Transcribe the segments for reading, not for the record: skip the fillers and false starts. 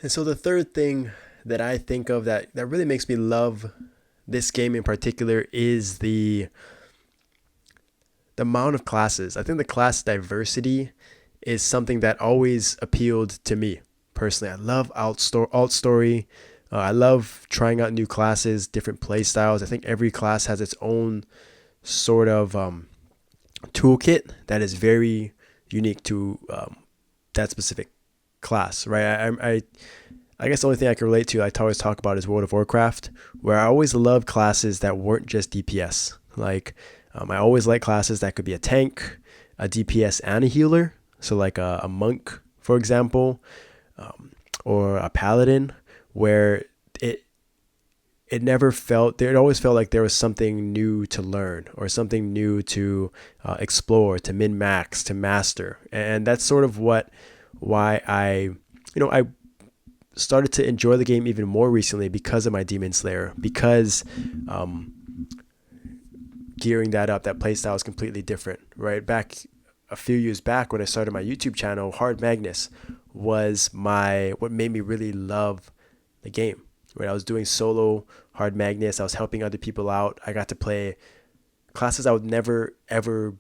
And so the third thing that I think of that really makes me love this game in particular is the amount of classes. I think the class diversity is something that always appealed to me personally. I love alt story. I love trying out new classes, different play styles. I think every class has its own sort of toolkit that is very unique to that specific class, right? I guess the only thing I can relate to, I always talk about, is World of Warcraft, where I always loved classes that weren't just DPS. Like, I always like classes that could be a tank, a DPS, and a healer. So, like a monk, for example, um, or a paladin, where it it never felt it always felt like there was something new to learn or something new to explore, to min max, to master. And that's sort of what why I started to enjoy the game even more recently because of my Demon Slayer, because um, gearing that up, that playstyle is completely different, right? Back a few years back when I started my YouTube channel, Hard Magnus was my what made me really love the game. Right, I was doing solo Hard Magnus. I was helping other people out. I got to play classes I would never ever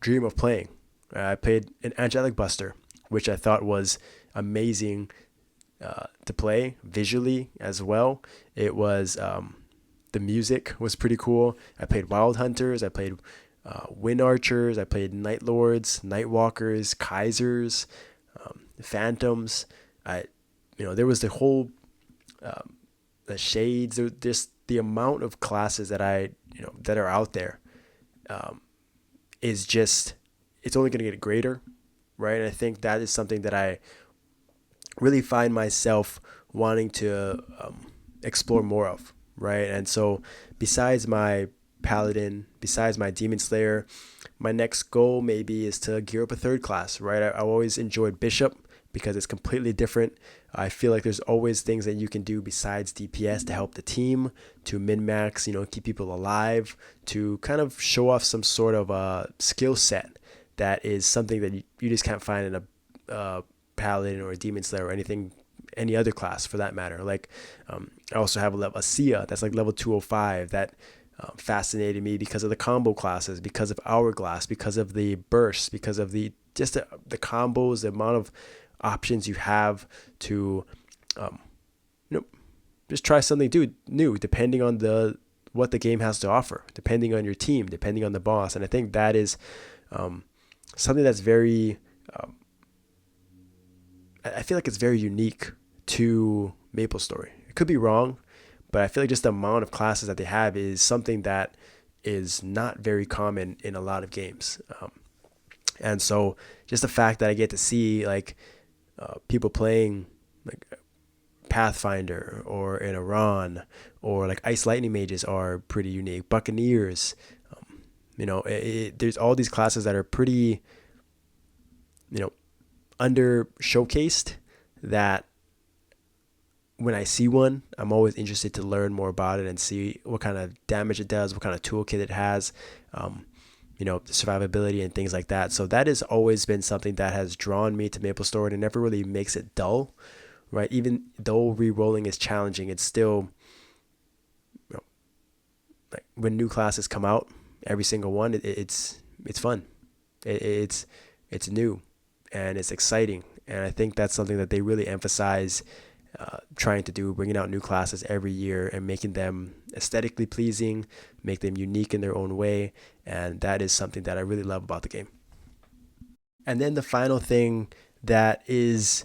dream of playing. I played an Angelic Buster, which I thought was amazing to play visually as well. It was the music was pretty cool. I played Wild Hunters. I played Wind Archers. I played Night Lords, Night Walkers, Kaisers, Phantoms. I, there was the whole the shades. Just the amount of classes that that are out there um, is just it's only going to get greater, right? And I think that is something that I really find myself wanting to explore more of, right? And so, besides my paladin, besides my demon slayer, my next goal maybe is to gear up a third class, right? I always enjoyed bishop because it's completely different. I feel like there's always things that you can do besides DPS to help the team, to min max, keep people alive, to kind of show off some sort of a skill set that is something that you just can't find in a paladin or a demon slayer or any other class for that matter. Like I also have a Sia that's like level 205 that fascinated me because of the combo classes, because of hourglass, because of the bursts, because of the combos, the amount of options you have to um, you know just try something new depending on the what the game has to offer, depending on your team, depending on the boss. And I think that is um, something that's very I feel like it's very unique to Maplestory. It could be wrong, but I feel like just the amount of classes that they have is something that is not very common in a lot of games. And so just the fact that I get to see like people playing like Pathfinder or in Iran or like Ice Lightning Mages are pretty unique. Buccaneers, there's all these classes that are pretty, you know, under showcased that when I see one, I'm always interested to learn more about it and see what kind of damage it does, what kind of toolkit it has, the survivability and things like that. So that has always been something that has drawn me to MapleStory, and it never really makes it dull, right? Even though re-rolling is challenging, it's still, like when new classes come out, every single one, it's fun. It's new and it's exciting, and I think that's something that they really emphasize trying to do, bringing out new classes every year and making them aesthetically pleasing, make them unique in their own way. And that is something that I really love about the game. And then the final thing that is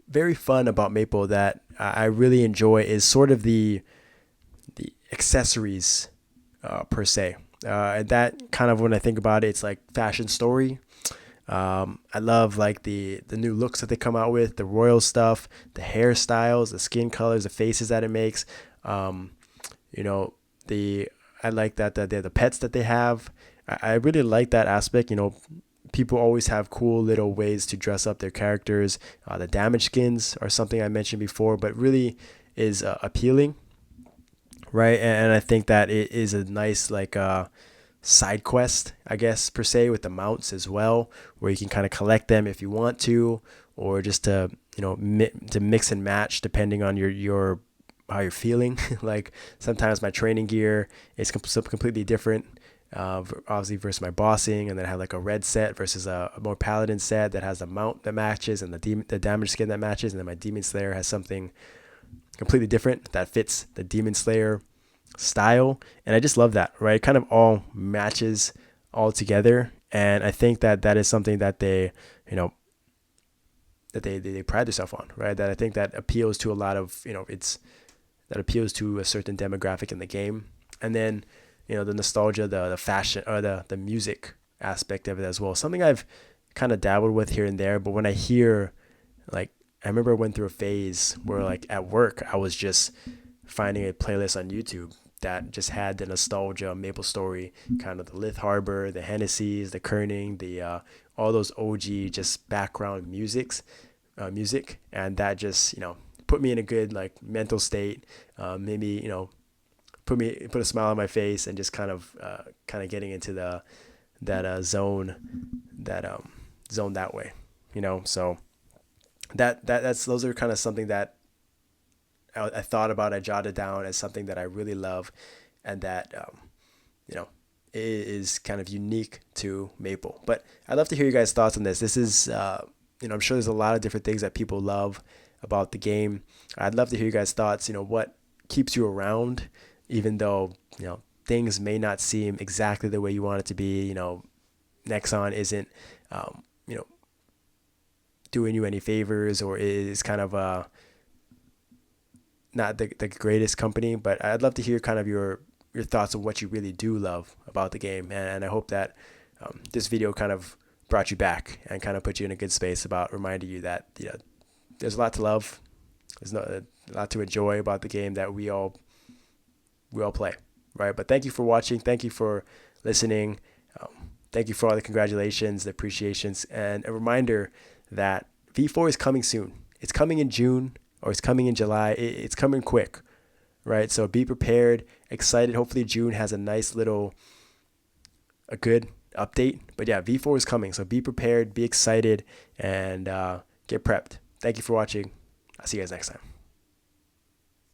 very fun about Maple that I really enjoy is sort of the accessories per se. And that kind of, when I think about it, it's like fashion story. I love like the new looks that they come out with, the royal stuff, the hairstyles, the skin colors, the faces that it makes. Um, you know, the I like that the pets that they have. I really like that aspect. People always have cool little ways to dress up their characters. The damage skins are something I mentioned before, but really is appealing, right? And I think that it is a nice like side quest, I guess, per se, with the mounts as well, where you can kind of collect them if you want to, or just to to mix and match depending on your how you're feeling. Like sometimes my training gear is completely different, obviously versus my bossing, and then I have like a red set versus a more paladin set that has a mount that matches and the damage skin that matches, and then my demon slayer has something completely different that fits the demon slayer style. And I just love that, right? It kind of all matches all together, and I think that that is something that they you know that they pride themselves on, right? That I think that appeals to a lot of it's that appeals to a certain demographic in the game. And then the nostalgia, the fashion, or the music aspect of it as well, something I've kind of dabbled with here and there. But when I hear, like, I remember I went through a phase where, like, at work I was just finding a playlist on YouTube that just had the nostalgia, Maplestory, kind of the Lith Harbor, the Hennessy's, the Kerning, the all those OG just background music, and that just put me in a good like mental state. Maybe put a smile on my face, and just kind of getting into that that zone that way. So that's those are kind of something that I thought about. I jotted down as something that I really love, and that you know is kind of unique to Maple. But I'd love to hear you guys' thoughts on this. This is I'm sure there's a lot of different things that people love about the game. I'd love to hear you guys' thoughts. What keeps you around, even though things may not seem exactly the way you want it to be. Nexon isn't um, you know doing you any favors, or is kind of not the greatest company. But I'd love to hear kind of your thoughts on what you really do love about the game, and I hope that this video kind of brought you back and kind of put you in a good space about reminding you that there's a lot to love, there's a lot to enjoy about the game that we all play, right? But thank you for watching, thank you for listening, thank you for all the congratulations, the appreciations, and a reminder that V4 is coming soon. It's coming in June, or it's coming in July. It's coming quick, right? So be prepared, excited. Hopefully June has a good update. But yeah, V4 is coming, so be prepared, be excited, and get prepped. Thank you for watching. I'll see you guys next time.